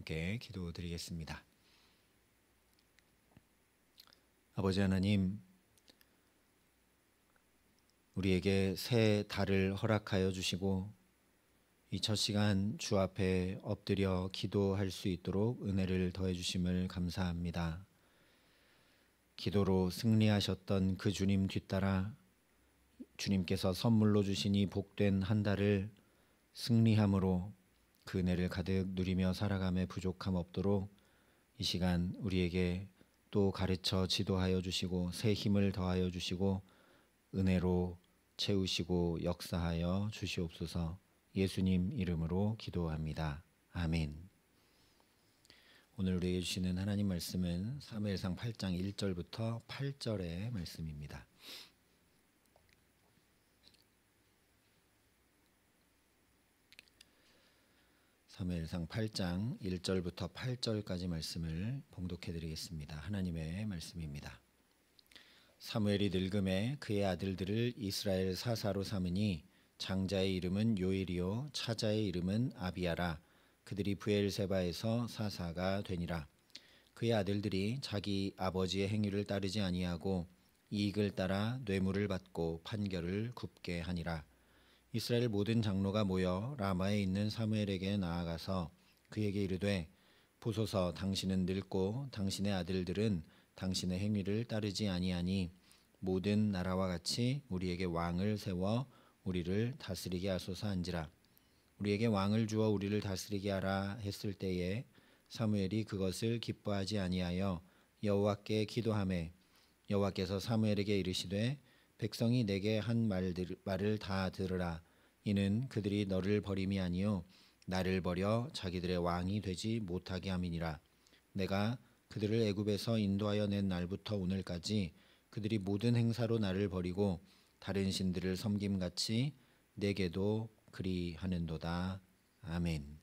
함께 기도드리겠습니다. 아버지 하나님, 우리에게 새 달을 허락하여 주시고 이 첫 시간 주 앞에 엎드려 기도할 수 있도록 은혜를 더해 주심을 감사합니다. 기도로 승리하셨던 그 주님 뒤따라 주님께서 선물로 주신 이 복된 한 달을 승리함으로 그 은혜를 가득 누리며 살아감에 부족함 없도록 이 시간 우리에게 또 가르쳐 지도하여 주시고 새 힘을 더하여 주시고 은혜로 채우시고 역사하여 주시옵소서. 예수님 이름으로 기도합니다. 아멘. 오늘 우리에게 주시는 하나님 말씀은 사무엘상 8장 1절부터 8절의 말씀입니다. 사무엘상 8장 1절부터 8절까지 말씀을 봉독해 드리겠습니다. 하나님의 말씀입니다. 사무엘이 늙음에 그의 아들들을 이스라엘 사사로 삼으니 장자의 이름은 요엘이요 차자의 이름은 아비야라. 그들이 브엘세바에서 사사가 되니라. 그의 아들들이 자기 아버지의 행위를 따르지 아니하고 이익을 따라 뇌물을 받고 판결을 굽게 하니라. 이스라엘 모든 장로가 모여 라마에 있는 사무엘에게 나아가서 그에게 이르되 보소서, 당신은 늙고 당신의 아들들은 당신의 행위를 따르지 아니하니 모든 나라와 같이 우리에게 왕을 세워 우리를 다스리게 하소서 한지라. 우리에게 왕을 주어 우리를 다스리게 하라 했을 때에 사무엘이 그것을 기뻐하지 아니하여 여호와께 기도하매 여호와께서 사무엘에게 이르시되 백성이 내게 한 말을 다 들으라. 이는 그들이 너를 버림이 아니요 나를 버려 자기들의 왕이 되지 못하게 함이니라. 내가 그들을 애굽에서 인도하여 낸 날부터 오늘까지 그들이 모든 행사로 나를 버리고 다른 신들을 섬김같이 내게도 그리하는도다. 아멘.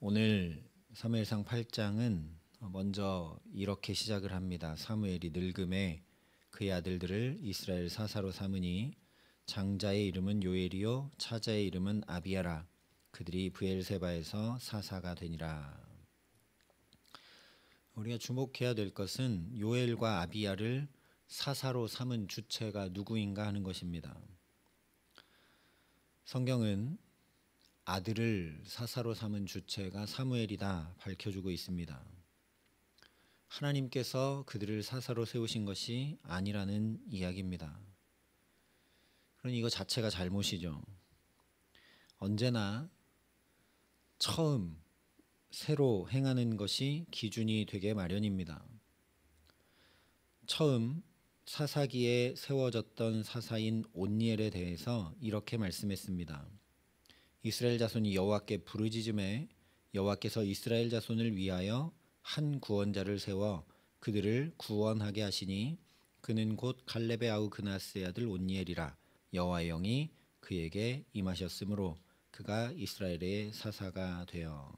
오늘 사무엘상 8장은 먼저 이렇게 시작을 합니다. 사무엘이 늙음에 그의 아들들을 이스라엘 사사로 삼으니 장자의 이름은 요엘이요 차자의 이름은 아비야라. 그들이 브엘세바에서 사사가 되니라. 우리가 주목해야 될 것은 요엘과 아비야를 사사로 삼은 주체가 누구인가 하는 것입니다. 성경은 아들을 사사로 삼은 주체가 사무엘이다 밝혀주고 있습니다. 하나님께서 그들을 사사로 세우신 것이 아니라는 이야기입니다. 그러니 이거 자체가 잘못이죠. 언제나 처음 새로 행하는 것이 기준이 되게 마련입니다. 처음 사사기에 세워졌던 사사인 온니엘에 대해서 이렇게 말씀했습니다. 이스라엘 자손이 여호와께 부르짖음에 여호와께서 이스라엘 자손을 위하여 한 구원자를 세워 그들을 구원하게 하시니 그는 곧 갈렙의 아우 그나스의 아들 온니엘이라. 여호와의 영이 그에게 임하셨으므로 그가 이스라엘의 사사가 되어.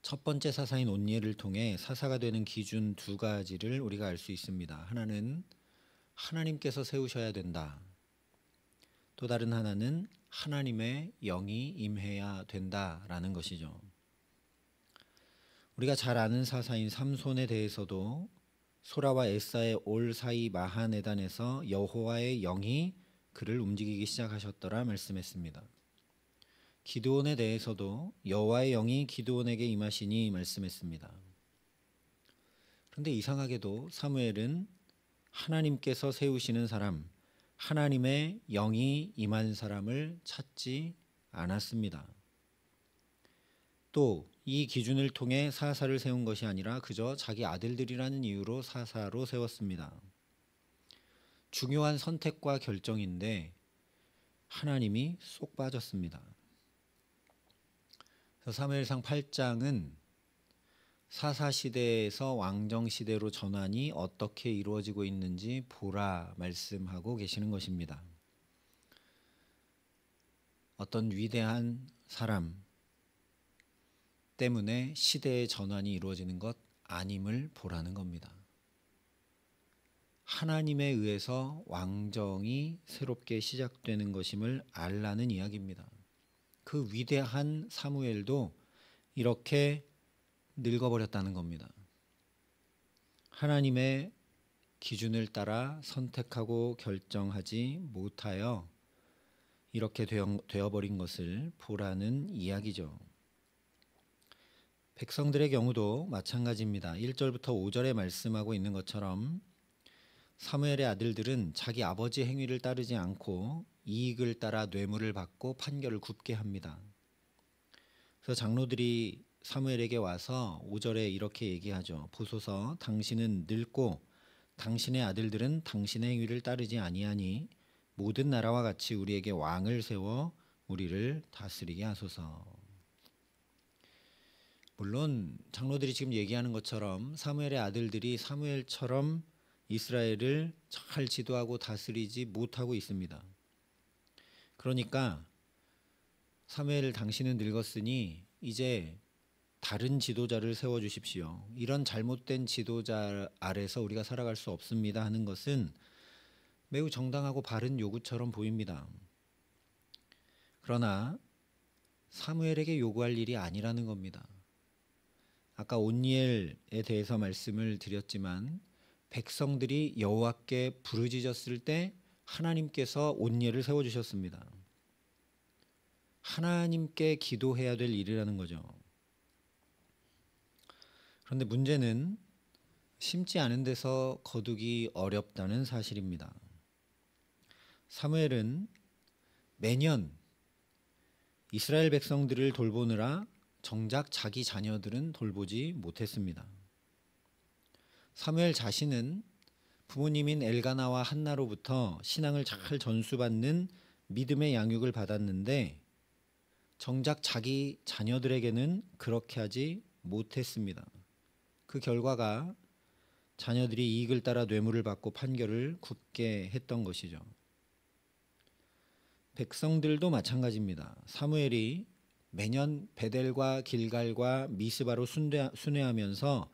첫 번째 사사인 온니엘을 통해 사사가 되는 기준 두 가지를 우리가 알 수 있습니다. 하나는 하나님께서 세우셔야 된다. 또 다른 하나는 하나님의 영이 임해야 된다라는 것이죠. 우리가 잘 아는 사사인 삼손에 대해서도 소라와 에사의 올 사이 마하네단에서 여호와의 영이 그를 움직이기 시작하셨더라 말씀했습니다. 기드온에 대해서도 여호와의 영이 기드온에게 임하시니 말씀했습니다. 그런데 이상하게도 사무엘은 하나님께서 세우시는 사람, 하나님의 영이 임한 사람을 찾지 않았습니다. 또 이 기준을 통해 사사를 세운 것이 아니라 그저 자기 아들들이라는 이유로 사사로 세웠습니다. 중요한 선택과 결정인데 하나님이 쏙 빠졌습니다. 사무엘상 8장은 사사시대에서 왕정시대로 전환이 어떻게 이루어지고 있는지 보라 말씀하고 계시는 것입니다. 어떤 위대한 사람 때문에 시대의 전환이 이루어지는 것 아님을 보라는 겁니다. 하나님에 의해서 왕정이 새롭게 시작되는 것임을 알라는 이야기입니다. 그 위대한 사무엘도 이렇게 늙어버렸다는 겁니다. 하나님의 기준을 따라 선택하고 결정하지 못하여 이렇게 되어버린 것을 보라는 이야기죠. 백성들의 경우도 마찬가지입니다. 1절부터 5절에 말씀하고 있는 것처럼 사무엘의 아들들은 자기 아버지 행위를 따르지 않고 이익을 따라 뇌물을 받고 판결을 굽게 합니다. 그래서 장로들이 사무엘에게 와서 5절에 이렇게 얘기하죠. 보소서, 당신은 늙고 당신의 아들들은 당신의 행위를 따르지 아니하니 모든 나라와 같이 우리에게 왕을 세워 우리를 다스리게 하소서. 물론 장로들이 지금 얘기하는 것처럼 사무엘의 아들들이 사무엘처럼 이스라엘을 잘 지도하고 다스리지 못하고 있습니다. 그러니까 사무엘, 당신은 늙었으니 이제 다른 지도자를 세워주십시오. 이런 잘못된 지도자 아래서 우리가 살아갈 수 없습니다 하는 것은 매우 정당하고 바른 요구처럼 보입니다. 그러나 사무엘에게 요구할 일이 아니라는 겁니다. 아까 온니엘에 대해서 말씀을 드렸지만 백성들이 여호와께 부르짖었을 때 하나님께서 온니엘을 세워주셨습니다. 하나님께 기도해야 될 일이라는 거죠. 그런데 문제는 심지 않은 데서 거두기 어렵다는 사실입니다. 사무엘은 매년 이스라엘 백성들을 돌보느라 정작 자기 자녀들은 돌보지 못했습니다. 사무엘 자신은 부모님인 엘가나와 한나로부터 신앙을 잘 전수받는 믿음의 양육을 받았는데 정작 자기 자녀들에게는 그렇게 하지 못했습니다. 그 결과가 자녀들이 이익을 따라 뇌물을 받고 판결을 굽게 했던 것이죠. 백성들도 마찬가지입니다. 사무엘이 매년 베델과 길갈과 미스바로 순회하면서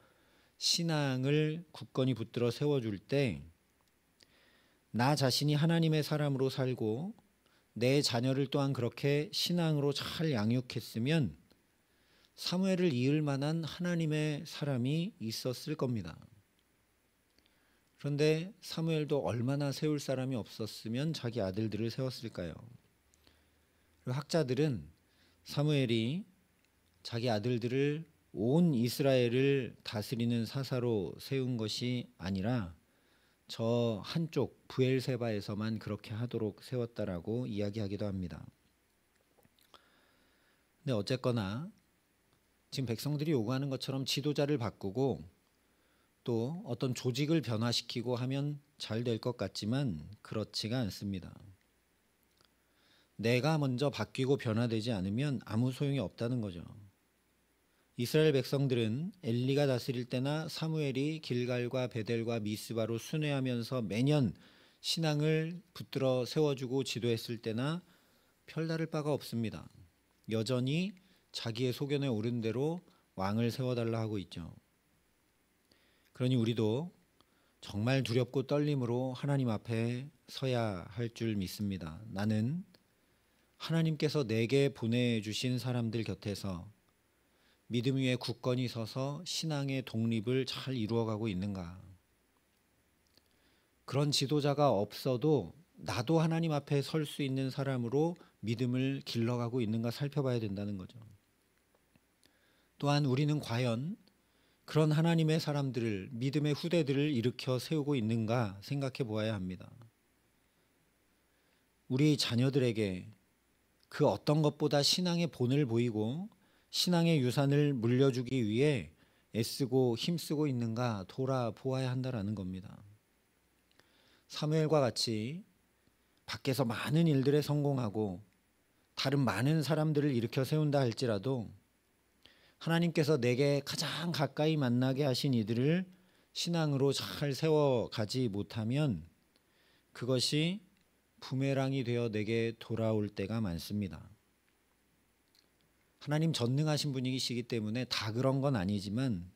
신앙을 굳건히 붙들어 세워줄 때 나 자신이 하나님의 사람으로 살고 내 자녀를 또한 그렇게 신앙으로 잘 양육했으면 사무엘을 이을 만한 하나님의 사람이 있었을 겁니다. 그런데 사무엘도 얼마나 세울 사람이 없었으면 자기 아들들을 세웠을까요? 그리고 학자들은 사무엘이 자기 아들들을 온 이스라엘을 다스리는 사사로 세운 것이 아니라 저 한쪽 브엘세바에서만 그렇게 하도록 세웠다라고 이야기하기도 합니다. 근데 어쨌거나 지금 백성들이 요구하는 것처럼 지도자를 바꾸고 또 어떤 조직을 변화시키고 하면 잘 될 것 같지만 그렇지가 않습니다. 내가 먼저 바뀌고 변화되지 않으면 아무 소용이 없다는 거죠. 이스라엘 백성들은 엘리가 다스릴 때나 사무엘이 길갈과 베델과 미스바로 순회하면서 매년 신앙을 붙들어 세워주고 지도했을 때나 별다를 바가 없습니다. 여전히 자기의 소견에 오른 대로 왕을 세워달라 하고 있죠. 그러니 우리도 정말 두렵고 떨림으로 하나님 앞에 서야 할 줄 믿습니다. 나는 하나님께서 내게 보내주신 사람들 곁에서 믿음 위에 굳건히 서서 신앙의 독립을 잘 이루어가고 있는가? 그런 지도자가 없어도 나도 하나님 앞에 설 수 있는 사람으로 믿음을 길러가고 있는가 살펴봐야 된다는 거죠. 또한 우리는 과연 그런 하나님의 사람들을, 믿음의 후대들을 일으켜 세우고 있는가 생각해 보아야 합니다. 우리 자녀들에게 그 어떤 것보다 신앙의 본을 보이고 신앙의 유산을 물려주기 위해 애쓰고 힘쓰고 있는가 돌아보아야 한다라는 겁니다. 사무엘과 같이 밖에서 많은 일들에 성공하고 다른 많은 사람들을 일으켜 세운다 할지라도 하나님께서 내게 가장 가까이 만나게 하신 이들을 신앙으로 잘 세워가지 못하면 그것이 부메랑이 되어 내게 돌아올 때가 많습니다. 하나님 전능하신 분이시기 때문에 다 그런 건 아니지만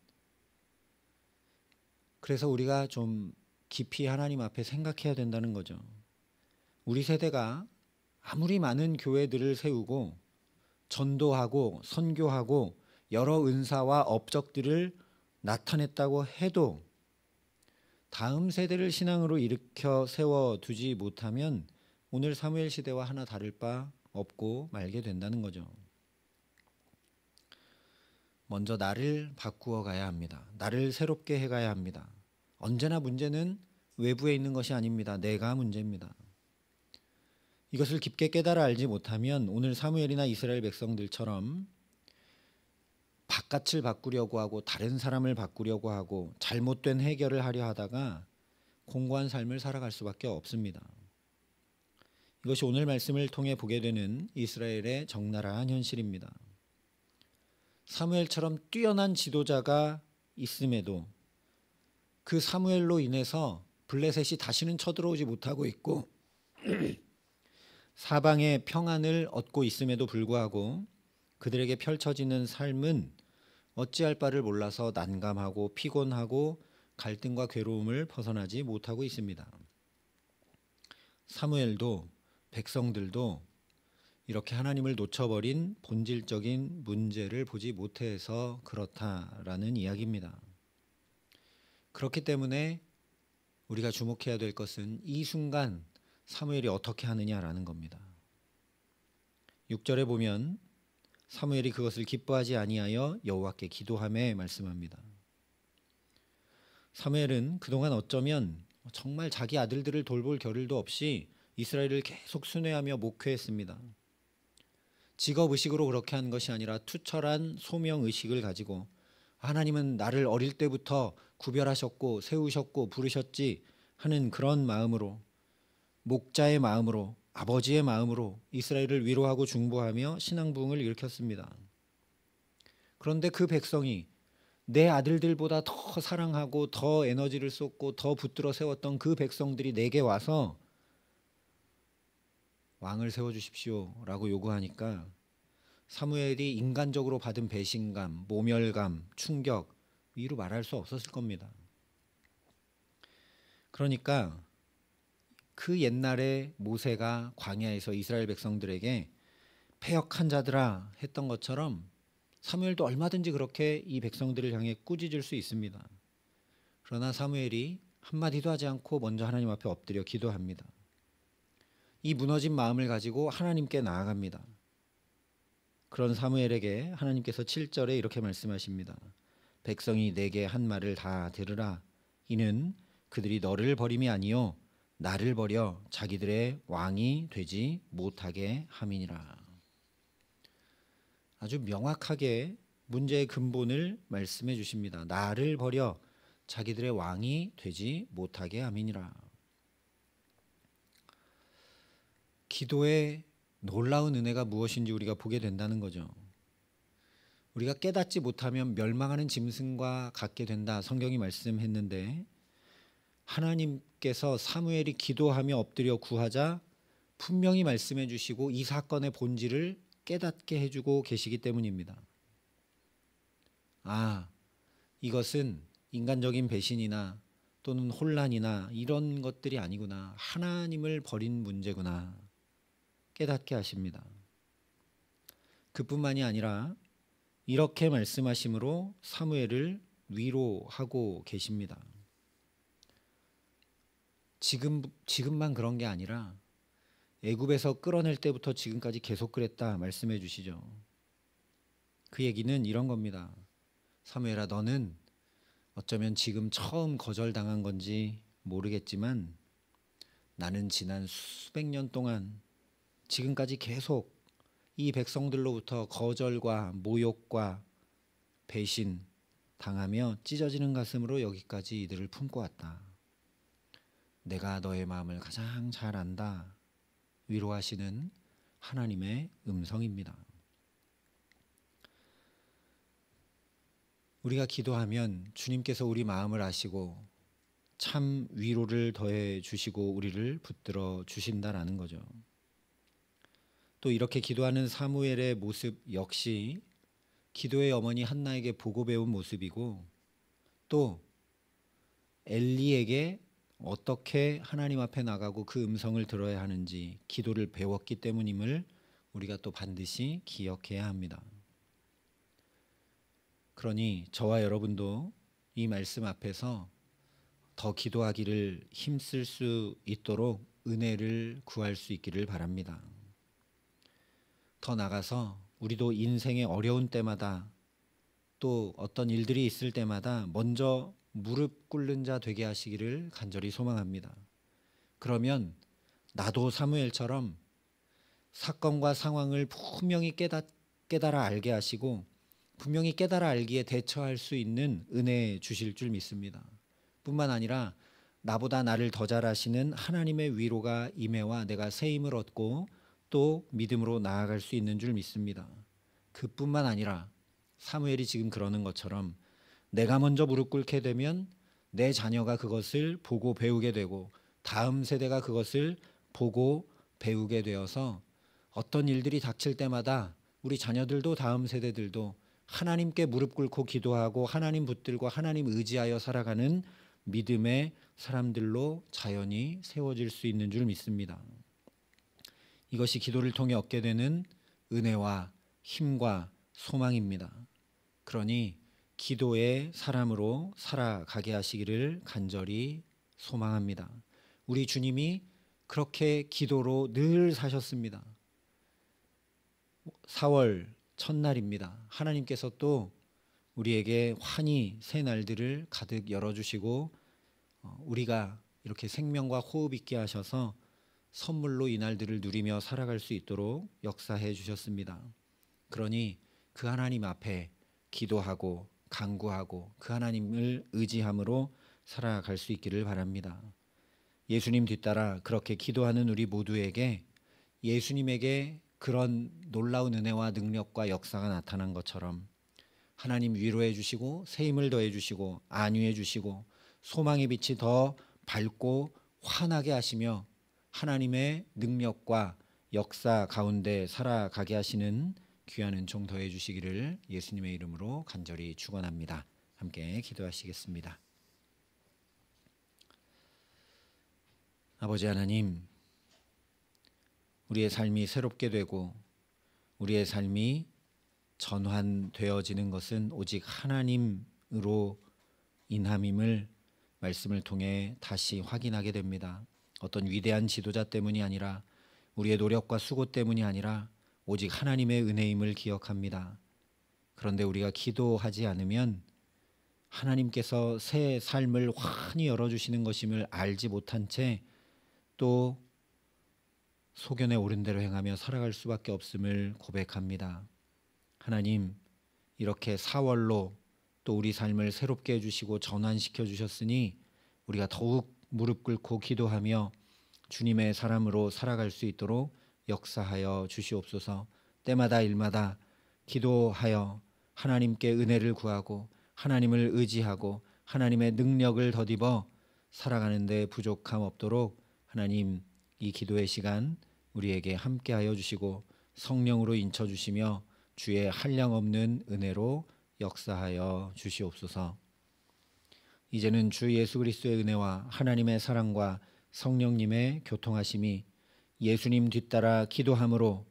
그래서 우리가 좀 깊이 하나님 앞에 생각해야 된다는 거죠. 우리 세대가 아무리 많은 교회들을 세우고 전도하고 선교하고 여러 은사와 업적들을 나타냈다고 해도 다음 세대를 신앙으로 일으켜 세워두지 못하면 오늘 사무엘 시대와 하나 다를 바 없고 말게 된다는 거죠. 먼저 나를 바꾸어 가야 합니다. 나를 새롭게 해가야 합니다. 언제나 문제는 외부에 있는 것이 아닙니다. 내가 문제입니다. 이것을 깊게 깨달아 알지 못하면 오늘 사무엘이나 이스라엘 백성들처럼 바깥을 바꾸려고 하고 다른 사람을 바꾸려고 하고 잘못된 해결을 하려 하다가 공고한 삶을 살아갈 수밖에 없습니다. 이것이 오늘 말씀을 통해 보게 되는 이스라엘의 적나라한 현실입니다. 사무엘처럼 뛰어난 지도자가 있음에도 그 사무엘로 인해서 블레셋이 다시는 쳐들어오지 못하고 있고 사방의 평안을 얻고 있음에도 불구하고 그들에게 펼쳐지는 삶은 어찌할 바를 몰라서 난감하고 피곤하고 갈등과 괴로움을 벗어나지 못하고 있습니다. 사무엘도 백성들도 이렇게 하나님을 놓쳐버린 본질적인 문제를 보지 못해서 그렇다라는 이야기입니다. 그렇기 때문에 우리가 주목해야 될 것은 이 순간 사무엘이 어떻게 하느냐라는 겁니다. 6절에 보면 사무엘이 그것을 기뻐하지 아니하여 여호와께 기도하며 말씀합니다. 사무엘은 그동안 어쩌면 정말 자기 아들들을 돌볼 겨를도 없이 이스라엘을 계속 순회하며 목회했습니다. 직업의식으로 그렇게 한 것이 아니라 투철한 소명의식을 가지고 하나님은 나를 어릴 때부터 구별하셨고 세우셨고 부르셨지 하는 그런 마음으로 목자의 마음으로 아버지의 마음으로 이스라엘을 위로하고 중보하며 신앙 부흥을 일으켰습니다. 그런데 그 백성이 내 아들들보다 더 사랑하고 더 에너지를 쏟고 더 붙들어 세웠던 그 백성들이 내게 와서 왕을 세워주십시오라고 요구하니까 사무엘이 인간적으로 받은 배신감, 모멸감, 충격 이루 말할 수 없었을 겁니다. 그러니까 그 옛날에 모세가 광야에서 이스라엘 백성들에게 패역한 자들아 했던 것처럼 사무엘도 얼마든지 그렇게 이 백성들을 향해 꾸짖을 수 있습니다. 그러나 사무엘이 한마디도 하지 않고 먼저 하나님 앞에 엎드려 기도합니다. 이 무너진 마음을 가지고 하나님께 나아갑니다. 그런 사무엘에게 하나님께서 7절에 이렇게 말씀하십니다. 백성이 내게 한 말을 다 들으라. 이는 그들이 너를 버림이 아니요 나를 버려 자기들의 왕이 되지 못하게 함이니라. 아주 명확하게 문제의 근본을 말씀해 주십니다. 나를 버려 자기들의 왕이 되지 못하게 함이니라. 기도의 놀라운 은혜가 무엇인지 우리가 보게 된다는 거죠. 우리가 깨닫지 못하면 멸망하는 짐승과 같게 된다. 성경이 말씀했는데 하나님께서 사무엘이 기도하며 엎드려 구하자 분명히 말씀해 주시고 이 사건의 본질을 깨닫게 해주고 계시기 때문입니다. 이것은 인간적인 배신이나 또는 혼란이나 이런 것들이 아니구나. 하나님을 버린 문제구나. 깨닫게 하십니다. 그뿐만이 아니라 이렇게 말씀하심으로 사무엘을 위로하고 계십니다. 지금만 그런 게 아니라 애굽에서 끌어낼 때부터 지금까지 계속 그랬다 말씀해 주시죠. 그 얘기는 이런 겁니다. 사무엘아, 너는 어쩌면 지금 처음 거절당한 건지 모르겠지만 나는 지난 수백 년 동안 지금까지 계속 이 백성들로부터 거절과 모욕과 배신 당하며 찢어지는 가슴으로 여기까지 이들을 품고 왔다. 내가 너의 마음을 가장 잘 안다. 위로하시는 하나님의 음성입니다. 우리가 기도하면 주님께서 우리 마음을 아시고 참 위로를 더해 주시고 우리를 붙들어 주신다라는 거죠. 또 이렇게 기도하는 사무엘의 모습 역시 기도의 어머니 한나에게 보고 배운 모습이고 또 엘리에게 어떻게 하나님 앞에 나가고 그 음성을 들어야 하는지 기도를 배웠기 때문임을 우리가 또 반드시 기억해야 합니다. 그러니 저와 여러분도 이 말씀 앞에서 더 기도하기를 힘쓸 수 있도록 은혜를 구할 수 있기를 바랍니다. 더 나가서 우리도 인생의 어려운 때마다 또 어떤 일들이 있을 때마다 먼저 무릎 꿇는 자 되게 하시기를 간절히 소망합니다. 그러면 나도 사무엘처럼 사건과 상황을 분명히 깨달아 알게 하시고 분명히 깨달아 알기에 대처할 수 있는 은혜 주실 줄 믿습니다. 뿐만 아니라 나보다 나를 더 잘 아시는 하나님의 위로가 임해와 내가 새 힘을 얻고 또 믿음으로 나아갈 수 있는 줄 믿습니다. 그뿐만 아니라 사무엘이 지금 그러는 것처럼 내가 먼저 무릎 꿇게 되면 내 자녀가 그것을 보고 배우게 되고 다음 세대가 그것을 보고 배우게 되어서 어떤 일들이 닥칠 때마다 우리 자녀들도 다음 세대들도 하나님께 무릎 꿇고 기도하고 하나님 붙들고 하나님 의지하여 살아가는 믿음의 사람들로 자연히 세워질 수 있는 줄 믿습니다. 이것이 기도를 통해 얻게 되는 은혜와 힘과 소망입니다. 그러니 기도의 사람으로 살아가게 하시기를 간절히 소망합니다. 우리 주님이 그렇게 기도로 늘 사셨습니다. 4월 첫날입니다. 하나님께서 또 우리에게 환히 새 날들을 가득 열어주시고 우리가 이렇게 생명과 호흡 있게 하셔서 선물로 이 날들을 누리며 살아갈 수 있도록 역사해 주셨습니다. 그러니 그 하나님 앞에 기도하고 간구하고 그 하나님을 의지함으로 살아갈 수 있기를 바랍니다. 예수님 뒤따라 그렇게 기도하는 우리 모두에게 예수님에게 그런 놀라운 은혜와 능력과 역사가 나타난 것처럼 하나님 위로해 주시고 새 힘을 더해 주시고 안위해 주시고 소망의 빛이 더 밝고 환하게 하시며 하나님의 능력과 역사 가운데 살아가게 하시는 귀한 은총 더해 주시기를 예수님의 이름으로 간절히 축원합니다. 함께 기도하시겠습니다. 아버지 하나님, 우리의 삶이 새롭게 되고 우리의 삶이 전환되어지는 것은 오직 하나님으로 인함임을 말씀을 통해 다시 확인하게 됩니다. 어떤 위대한 지도자 때문이 아니라 우리의 노력과 수고 때문이 아니라 오직 하나님의 은혜임을 기억합니다. 그런데 우리가 기도하지 않으면 하나님께서 새 삶을 환히 열어주시는 것임을 알지 못한 채 또 소견에 오른 대로 행하며 살아갈 수밖에 없음을 고백합니다. 하나님, 이렇게 4월로 또 우리 삶을 새롭게 해주시고 전환시켜 주셨으니 우리가 더욱 무릎 꿇고 기도하며 주님의 사람으로 살아갈 수 있도록 역사하여 주시옵소서. 때마다 일마다 기도하여 하나님께 은혜를 구하고 하나님을 의지하고 하나님의 능력을 덧입어 살아가는 데 부족함 없도록 하나님 이 기도의 시간 우리에게 함께하여 주시고 성령으로 인쳐주시며 주의 한량없는 은혜로 역사하여 주시옵소서. 이제는 주 예수 그리스도의 은혜와 하나님의 사랑과 성령님의 교통하심이 예수님 뒤따라 기도함으로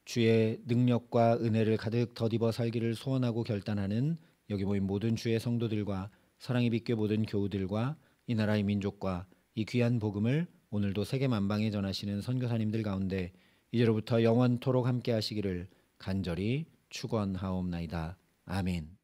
주의 능력과 은혜를 가득 덧입어 살기를 소원하고 결단하는 여기 모인 모든 주의 성도들과 사랑의 빛교회 모든 교우들과 이 나라의 민족과 이 귀한 복음을 오늘도 세계 만방에 전하시는 선교사님들 가운데 이제로부터 영원토록 함께 하시기를 간절히 축원하옵나이다. 아멘.